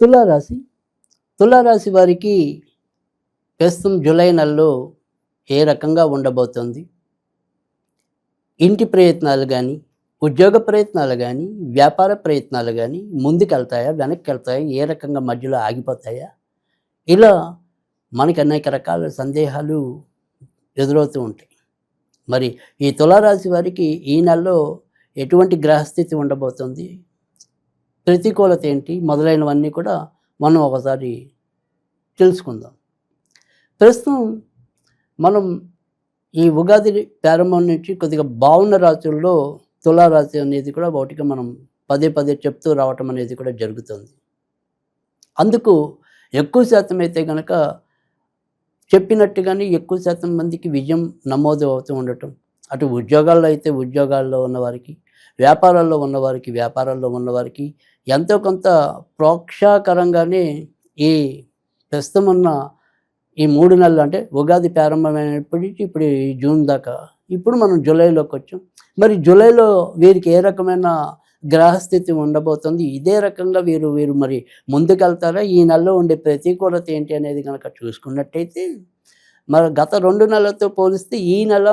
తులారాశి తులారాశి వారికి ప్రస్తుతం జూలై నెలలో ఏ రకంగా ఉండబోతోంది? ఇంటి ప్రయత్నాలు కానీ, ఉద్యోగ ప్రయత్నాలు కానీ, వ్యాపార ప్రయత్నాలు కానీ ముందుకెళ్తాయా, వెనక్కి వెళ్తాయా, ఏ రకంగా మధ్యలో ఆగిపోతాయా? ఇలా మనకి అనేక రకాల సందేహాలు ఎదురవుతూ ఉంటాయి. మరి ఈ తులారాశి వారికి ఈ నెలలో ఎటువంటి గ్రహస్థితి ఉండబోతుంది, ప్రతికూలత ఏంటి, మొదలైనవన్నీ కూడా మనం ఒకసారి తెలుసుకుందాం. ప్రస్తుతం మనం ఈ ఉగాది ప్రారంభం నుంచి కొద్దిగా బాగున్న రాశుల్లో తులారాశి అనేది కూడా ఒకటిగా మనం పదే పదే చెప్తూ రావటం అనేది కూడా జరుగుతుంది. అందుకు ఎక్కువ శాతం అయితే కనుక చెప్పినట్టుగానే ఎక్కువ శాతం మందికి విజయం నమోదు అవుతూ ఉండటం, అటు ఉద్యోగాల్లో అయితే ఉద్యోగాల్లో ఉన్నవారికి, వ్యాపారాల్లో ఉన్నవారికి వ్యాపారాల్లో ఉన్నవారికి ఎంతో కొంత ప్రోక్షాకరంగానే ఈ ప్రస్తుతం ఉన్న ఈ 3 నెలలు, అంటే ఉగాది ప్రారంభమైనప్పటి నుంచి ఇప్పుడు ఈ జూన్ దాకా, ఇప్పుడు మనం జూలైలోకి వచ్చాం. మరి జూలైలో వీరికి ఏ రకమైన గ్రహస్థితి ఉండబోతుంది, ఇదే రకంగా వీరు మరి ముందుకెళ్తారా, ఈ నెలలో ఉండే ప్రతికూలత ఏంటి అనేది కనుక చూసుకున్నట్టయితే, మరి గత 2 నెలలతో పోలిస్తే ఈ నెల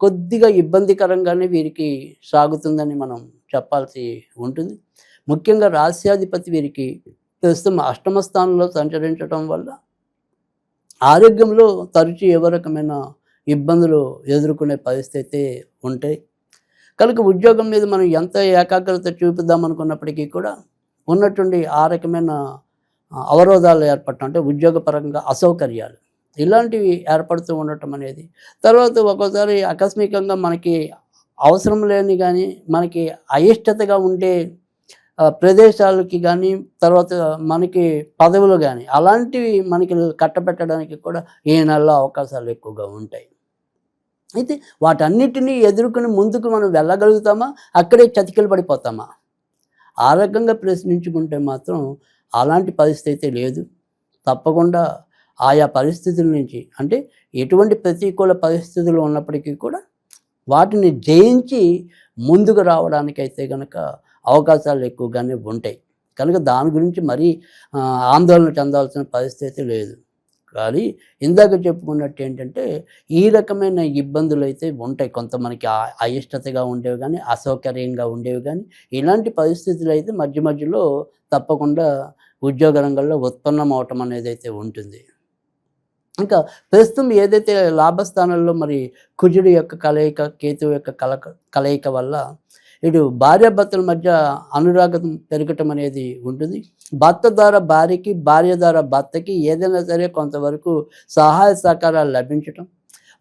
కొద్దిగా ఇబ్బందికరంగానే వీరికి సాగుతుందని మనం చెప్పాల్సి ఉంటుంది. ముఖ్యంగా రాశ్యాధిపతి వీరికి ప్రస్తుతం అష్టమ స్థానంలో సంచరించడం వల్ల ఆరోగ్యంలో తరచూ ఏ రకమైన ఇబ్బందులు ఎదుర్కొనే పరిస్థితి ఉంటాయి. కనుక ఉద్యోగం మీద మనం ఎంత ఏకాగ్రత చూపిద్దాం అనుకున్నప్పటికీ కూడా ఉన్నటువంటి ఆ రకమైన అవరోధాలు ఏర్పడటం, అంటే ఉద్యోగపరంగా అసౌకర్యాలు ఇలాంటివి ఏర్పడుతూ ఉండటం అనేది, తర్వాత ఒక్కోసారి ఆకస్మికంగా మనకి అవసరం లేని కానీ మనకి అయిష్టతగా ఉండే ప్రదేశాలకి కానీ, తర్వాత మనకి పదవులు కానీ అలాంటివి మనకి కట్టబెట్టడానికి కూడా ఈ నెలలో అవకాశాలు ఎక్కువగా ఉంటాయి. అయితే వాటన్నిటినీ ఎదుర్కొని ముందుకు మనం వెళ్ళగలుగుతామా, అక్కడే చతికిలు పడిపోతామా? ఆ రకంగా ప్రశ్నించుకుంటే మాత్రం అలాంటి పరిస్థితి లేదు. తప్పకుండా ఆయా పరిస్థితుల నుంచి, అంటే ఎటువంటి ప్రతికూల పరిస్థితులు ఉన్నప్పటికీ కూడా వాటిని జయించి ముందుకు రావడానికైతే కనుక అవకాశాలు ఎక్కువగానే ఉంటాయి. కనుక దాని గురించి మరీ ఆందోళన చెందాల్సిన పరిస్థితి లేదు. కానీ ఇందాక చెప్పుకున్నట్టు ఏంటంటే, ఈ రకమైన ఇబ్బందులు అయితే ఉంటాయి. కొంత మనకి అయిష్టతగా ఉండేవి కానీ, అసౌకర్యంగా ఉండేవి కానీ, ఇలాంటి పరిస్థితులు అయితే మధ్య మధ్యలో తప్పకుండా ఉద్యోగ రంగంలో ఉత్పన్నం అవటం అనేది అయితే ఉంటుంది. ఇంకా ప్రస్తుతం ఏదైతే లాభస్థానంలో మరి కుజుడు యొక్క కలయిక, కేతువు యొక్క కలయిక వల్ల ఇటు భార్యాభర్తల మధ్య అనురాగం పెరగటం అనేది ఉంటుంది. భర్త ద్వారా భార్యకి, భార్య ద్వారా భర్తకి ఏదైనా సరే కొంతవరకు సహాయ సహకారాలు లభించటం,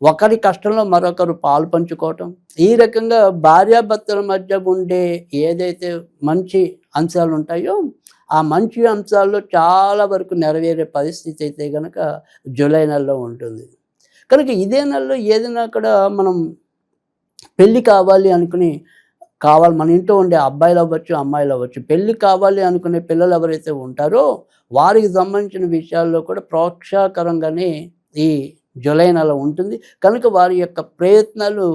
ఒకరి కష్టంలో మరొకరు పాలు పంచుకోవటం, ఈ రకంగా భార్యాభర్తల మధ్య ఉండే ఏదైతే మంచి అంశాలు ఉంటాయో ఆ మంచి అంశాల్లో చాలా వరకు నెరవేరే పరిస్థితి అయితే కనుక జూలై నెలలో ఉంటుంది. కనుక ఇదే నెలలో ఏదైనా కూడా మనం పెళ్ళి కావాలి అనుకుని మన ఇంట్లో ఉండే అబ్బాయిలు అవ్వచ్చు, అమ్మాయిలు అవ్వచ్చు, పెళ్ళి కావాలి అనుకునే పిల్లలు ఎవరైతే ఉంటారో వారికి సంబంధించిన విషయాల్లో కూడా ప్రోక్షాకరంగానే ఈ జూలై నెల ఉంటుంది. కనుక వారి యొక్క ప్రయత్నాలు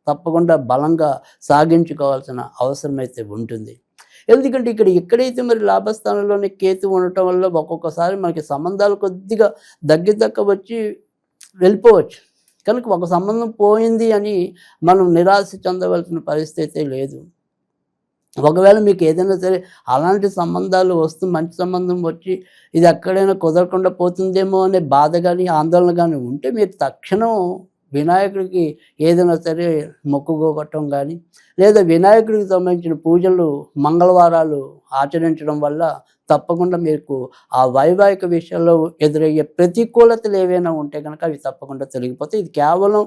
తప్పకుండా బలంగా సాగించుకోవాల్సిన అవసరం అయితే ఉంటుంది. ఎందుకంటే ఎక్కడైతే మరి లాభస్థానంలోనే కేతు ఉండటం వల్ల ఒక్కొక్కసారి మనకి సంబంధాలు కొద్దిగా దగ్గర వచ్చి వెళ్ళిపోవచ్చు. కనుక ఒక సంబంధం పోయింది అని మనం నిరాశ చెందవలసిన పరిస్థితి లేదు. ఒకవేళ మీకు ఏదైనా సరే అలాంటి సంబంధాలు మంచి సంబంధం వచ్చి ఇది ఎక్కడైనా కుదరకుండా పోతుందేమో అనే బాధ కానీ, ఆందోళన కానీ ఉంటే మీరు తక్షణం వినాయకుడికి ఏదైనా సరే మొక్కుకోవటం కానీ, లేదా వినాయకుడికి సంబంధించిన పూజలు మంగళవారాలు ఆచరించడం వల్ల తప్పకుండా మీకు ఆ వైవాహిక విషయాల్లో ఎదురయ్యే ప్రతికూలతలు ఏవైనా ఉంటే కనుక అవి తప్పకుండా తొలగిపోతాయి. ఇది కేవలం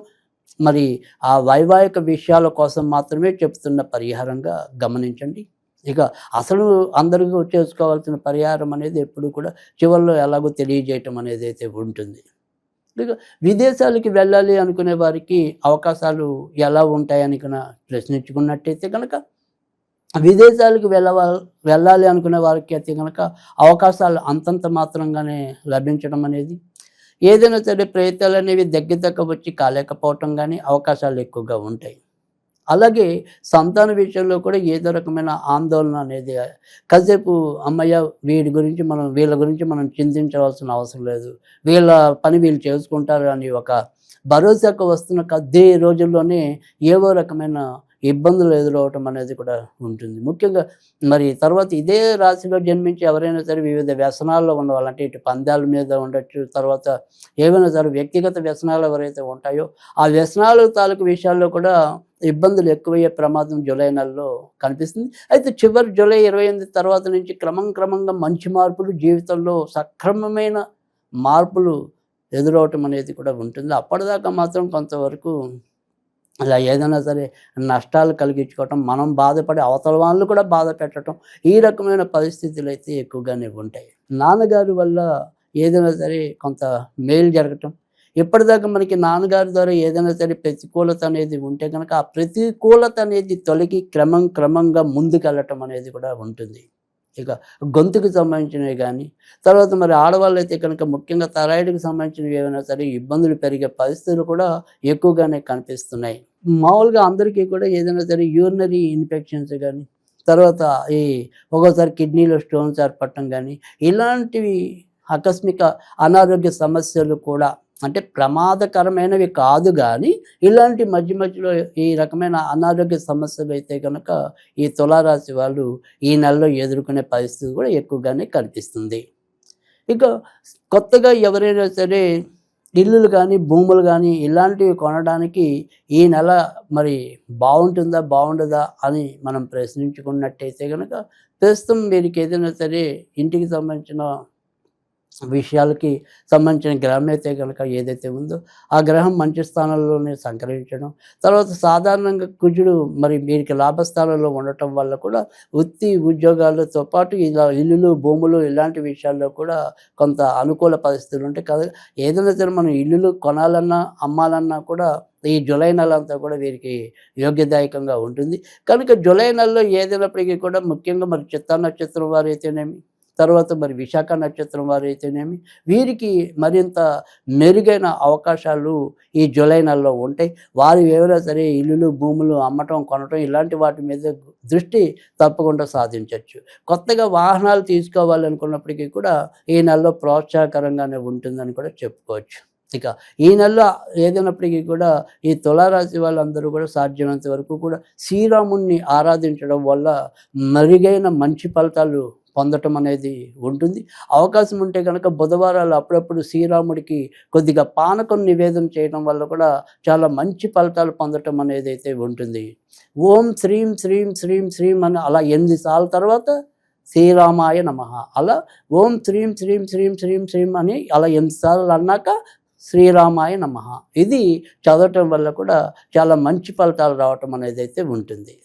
మరి ఆ వైవాహిక విషయాల కోసం మాత్రమే చెప్తున్న పరిహారంగా గమనించండి. ఇక అసలు అందరికీ చేసుకోవాల్సిన పరిహారం అనేది ఎప్పుడు కూడా చివరిలో ఎలాగో తెలియజేయటం అనేది అయితే ఉంటుంది. ఇక విదేశాలకి వెళ్ళాలి అనుకునే వారికి అవకాశాలు ఎలా ఉంటాయని కనుక ప్రశ్నించుకున్నట్టయితే కనుక, విదేశాలకు వెళ్ళాలి అనుకునే వారికి అయితే కనుక అవకాశాలు అంతంత మాత్రంగానే లభించడం అనేది, ఏదైనా సరే ప్రయత్నాలు అనేవి దగ్గర వచ్చి కాలేకపోవటం కానీ అవకాశాలు ఎక్కువగా ఉంటాయి. అలాగే సంతాన విషయంలో కూడా ఏదో రకమైన ఆందోళన అనేది కాసేపు అమ్మయ్య వీళ్ళ గురించి మనం చింతించవలసిన అవసరం లేదు, వీళ్ళ పని వీళ్ళు చేసుకుంటారు అని ఒక భరోసాకు వస్తున్న కొద్ది రోజుల్లోనే ఏవో రకమైన ఇబ్బందులు ఎదురవటం అనేది కూడా ఉంటుంది. ముఖ్యంగా మరి తర్వాత ఇదే రాశిలో జన్మించి ఎవరైనా సరే వివిధ వ్యసనాల్లో ఉన్నవాళ్ళు, అంటే ఇటు పందాల మీద ఉండొచ్చు, తర్వాత ఏవైనా సరే వ్యక్తిగత వ్యసనాలు ఎవరైతే ఉంటాయో ఆ వ్యసనాలు తాలూకు విషయాల్లో కూడా ఇబ్బందులు ఎక్కువయ్యే ప్రమాదం జూలై నెలలో కనిపిస్తుంది. అయితే చివరి జూలై 28 తర్వాత నుంచి క్రమంగా మంచి మార్పులు, జీవితంలో సక్రమమైన మార్పులు ఎదురవటం అనేది కూడా ఉంటుంది. అప్పటిదాకా మాత్రం కొంతవరకు ఇలా ఏదైనా సరే నష్టాలు కలిగించుకోవటం, మనం బాధపడి అవతల వాళ్ళు కూడా బాధ పెట్టడం, ఈ రకమైన పరిస్థితులు అయితే ఎక్కువగానే ఉంటాయి. నాన్నగారి వల్ల ఏదైనా సరే కొంత మేలు జరగటం, ఇప్పటిదాకా మనకి నాన్నగారి ద్వారా ఏదైనా సరే ప్రతికూలత అనేది ఉంటే కనుక ఆ ప్రతికూలత అనేది తొలగి క్రమంగా ముందుకెళ్ళటం అనేది కూడా ఉంటుంది. ఇక గొంతుకు సంబంధించినవి కానీ, తర్వాత మరి ఆడవాళ్ళైతే కనుక ముఖ్యంగా థైరాయిడ్‌కి సంబంధించినవి ఏవైనా సరే ఇబ్బందులు పెరిగే పరిస్థితులు కూడా ఎక్కువగానే కనిపిస్తున్నాయి. మామూలుగా అందరికీ కూడా ఏదైనా సరే యూరినరీ ఇన్ఫెక్షన్స్ గానీ, తర్వాత ఈ ఒక్కోసారి కిడ్నీలో స్టోన్స్ ఏర్పడటం గానీ, ఇలాంటివి ఆకస్మిక అనారోగ్య సమస్యలు కూడా, అంటే ప్రమాదకరమైనవి కాదు గానీ ఇలాంటి మధ్యలో ఈ రకమైన అనారోగ్య సమస్యలు అయితే కనుక ఈ తులారాశి వాళ్ళు ఈ నెలలో ఎదుర్కొనే పరిస్థితి కూడా ఎక్కువగానే కనిపిస్తుంది. ఇక కొత్తగా ఎవరైనా సరే ఇల్లులు కానీ, భూములు కానీ ఇలాంటివి కొనడానికి ఈ నెల మరి బాగుంటుందా, బాగుండదా అని మనం ప్రశ్నించుకున్నట్టయితే కనుక ప్రస్తుతం వీరికి ఏదైనా సరే ఇంటికి సంబంధించిన విషయాలకి సంబంధించిన గ్రహం అయితే కనుక ఏదైతే ఉందో ఆ గ్రహం మంచి స్థానంలోనే సంక్రమించడం, తర్వాత సాధారణంగా కుజుడు మరి వీరికి లాభస్థానంలో ఉండటం వల్ల కూడా వృత్తి ఉద్యోగాలతో పాటు ఇలా ఇల్లులు, భూములు ఇలాంటి విషయాల్లో కూడా కొంత అనుకూల పరిస్థితులు ఉంటాయి కదా. ఏదైనా సరే మనం ఇల్లులు కొనాలన్నా, అమ్మాలన్నా కూడా ఈ జూలై నెల అంతా కూడా వీరికి యోగ్యదాయకంగా ఉంటుంది. కనుక జూలై నెలలో ఏదైనప్పటికీ కూడా ముఖ్యంగా మరి చిత్తా నక్షత్రం వారైతేనేమి, తర్వాత మరి విశాఖ నక్షత్రం వారైతేనేమి వీరికి మరింత మెరుగైన అవకాశాలు ఈ జూలై నెలలో ఉంటాయి. వారు ఎవరైనా సరే ఇల్లులు, భూములు అమ్మటం, కొనటం ఇలాంటి వాటి మీద దృష్టి తప్పకుండా సాధించవచ్చు. కొత్తగా వాహనాలు తీసుకోవాలనుకున్నప్పటికీ కూడా ఈ నెలలో ప్రోత్సాహకరంగానే ఉంటుందని కూడా చెప్పుకోవచ్చు. ఇక ఈ నెలలో ఏదైనప్పటికీ కూడా ఈ తులారాశి వాళ్ళందరూ కూడా సాధ్యమైనంత వరకు కూడా శ్రీరాముణ్ణి ఆరాధించడం వల్ల మెరుగైన మంచి ఫలితాలు పొందటం అనేది ఉంటుంది. అవకాశం ఉంటే కనుక బుధవారాలు అప్పుడప్పుడు శ్రీరాముడికి కొద్దిగా పానకం నివేదన చేయడం వల్ల కూడా చాలా మంచి ఫలితాలు పొందటం అనేది అయితే ఉంటుంది. ఓం శ్రీం శ్రీం శ్రీం శ్రీం అని అలా 8 సార్లు తర్వాత శ్రీరామాయ నమః, అలా ఓం శ్రీం శ్రీం శ్రీం శ్రీం శ్రీం అని అలా 8 సార్లు అన్నాక శ్రీరామాయ నమః ఇది చదవటం వల్ల కూడా చాలా మంచి ఫలితాలు రావటం అనేది అయితే ఉంటుంది.